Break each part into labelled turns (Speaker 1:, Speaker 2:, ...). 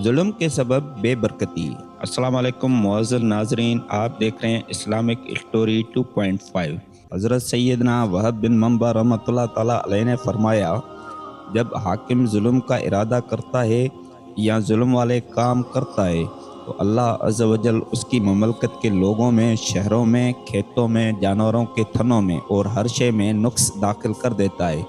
Speaker 1: ظلم کے سبب بے برکتی۔ السلام علیکم معزز ناظرین، آپ دیکھ رہے ہیں اسلامک اسٹوری 2.5۔ حضرت سیدنا وہب بن منبع رحمۃ اللہ تعالیٰ علیہ نے فرمایا، جب حاکم ظلم کا ارادہ کرتا ہے یا ظلم والے کام کرتا ہے تو اللہ عز و جل اس کی مملکت کے لوگوں میں، شہروں میں، کھیتوں میں، جانوروں کے تھنوں میں اور ہر شے میں نقص داخل کر دیتا ہے۔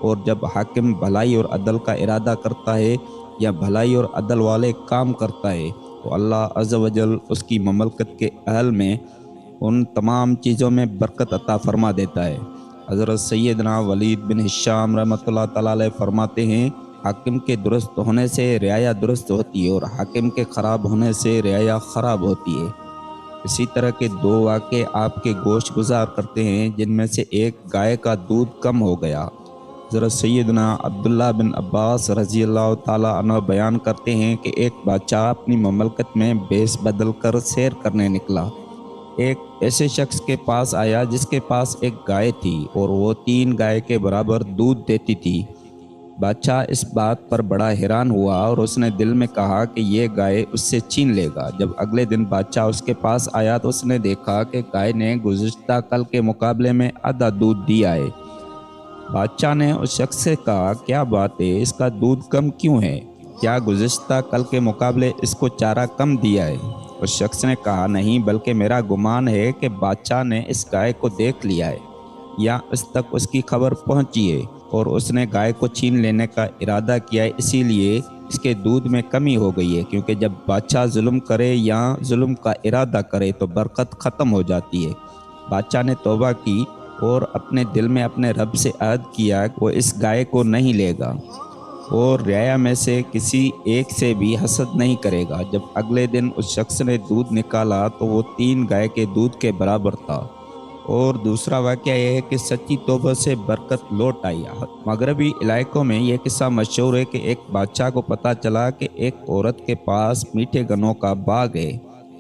Speaker 1: اور جب حاکم بھلائی اور عدل کا ارادہ کرتا ہے یا بھلائی اور عدل والے کام کرتا ہے تو اللہ عز و جل اس کی مملکت کے اہل میں ان تمام چیزوں میں برکت عطا فرما دیتا ہے۔ حضرت سیدنا ولید بن ہشام رحمۃ اللہ تعالیٰ علیہ فرماتے ہیں، حاکم کے درست ہونے سے رعایا درست ہوتی ہے اور حاکم کے خراب ہونے سے رعایا خراب ہوتی ہے۔ اسی طرح کے دو واقعے آپ کے گوش گزار کرتے ہیں، جن میں سے ایک گائے کا دودھ کم ہو گیا۔ حضرت سیدنا عبداللہ بن عباس رضی اللہ تعالیٰ عنہ بیان کرتے ہیں کہ ایک بادشاہ اپنی مملکت میں بیس بدل کر سیر کرنے نکلا۔ ایک ایسے شخص کے پاس آیا جس کے پاس ایک گائے تھی اور وہ 3 گائے کے برابر دودھ دیتی تھی۔ بادشاہ اس بات پر بڑا حیران ہوا اور اس نے دل میں کہا کہ یہ گائے اس سے چھین لے گا۔ جب اگلے دن بادشاہ اس کے پاس آیا تو اس نے دیکھا کہ گائے نے گزشتہ کل کے مقابلے میں آدھا دودھ دیا ہے۔ بادشاہ نے اس شخص سے کہا، کیا بات ہے، اس کا دودھ کم کیوں ہے؟ کیا گزشتہ کل کے مقابلے اس کو چارہ کم دیا ہے؟ اس شخص نے کہا، نہیں، بلکہ میرا گمان ہے کہ بادشاہ نے اس گائے کو دیکھ لیا ہے یا اس تک اس کی خبر پہنچی ہے اور اس نے گائے کو چھین لینے کا ارادہ کیا ہے، اسی لیے اس کے دودھ میں کمی ہو گئی ہے۔ کیونکہ جب بادشاہ ظلم کرے یا ظلم کا ارادہ کرے تو برکت ختم ہو جاتی ہے۔ بادشاہ نے توبہ کی اور اپنے دل میں اپنے رب سے عہد کیا کہ وہ اس گائے کو نہیں لے گا اور رعایا میں سے کسی ایک سے بھی حسد نہیں کرے گا۔ جب اگلے دن اس شخص نے دودھ نکالا تو وہ 3 گائے کے دودھ کے برابر تھا۔ اور دوسرا واقعہ یہ ہے کہ سچی توبہ سے برکت لوٹ آئی۔ مغربی علاقوں میں یہ قصہ مشہور ہے کہ ایک بادشاہ کو پتہ چلا کہ ایک عورت کے پاس میٹھے گنوں کا باغ ہے،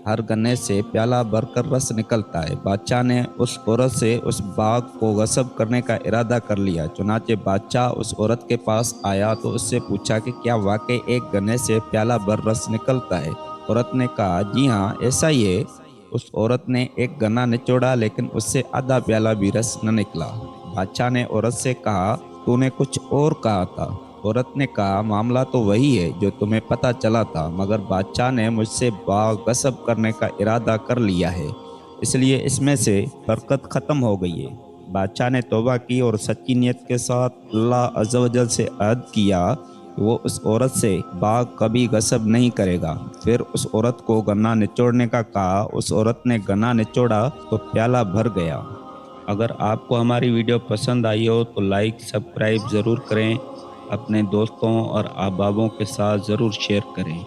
Speaker 1: ہر گنے سے پیالہ بھر کر رس نکلتا ہے۔ بادشاہ نے اس عورت سے اس باغ کو غصب کرنے کا ارادہ کر لیا۔ چنانچہ بادشاہ اس عورت کے پاس آیا تو اس سے پوچھا کہ کیا واقعی ایک گنے سے پیالہ بھر رس نکلتا ہے؟ عورت نے کہا، جی ہاں، ایسا ہی ہے۔ اس عورت نے ایک گنا نچوڑا لیکن اس سے آدھا پیالہ بھی رس نہ نکلا۔ بادشاہ نے عورت سے کہا، تو نے کچھ اور کہا تھا؟ عورت نے کہا، معاملہ تو وہی ہے جو تمہیں پتہ چلا تھا، مگر بادشاہ نے مجھ سے باغ غصب کرنے کا ارادہ کر لیا ہے، اس لیے اس میں سے برکت ختم ہو گئی ہے۔ بادشاہ نے توبہ کی اور سچی نیت کے ساتھ اللہ عز و جل سے عہد کیا کہ وہ اس عورت سے باغ کبھی غصب نہیں کرے گا۔ پھر اس عورت کو گنا نچوڑنے کا کہا، اس عورت نے گنا نچوڑا تو پیالہ بھر گیا۔ اگر آپ کو ہماری ویڈیو پسند آئی ہو تو لائک، سبسکرائب ضرور کریں، اپنے دوستوں اور احبابوں کے ساتھ ضرور شیئر کریں۔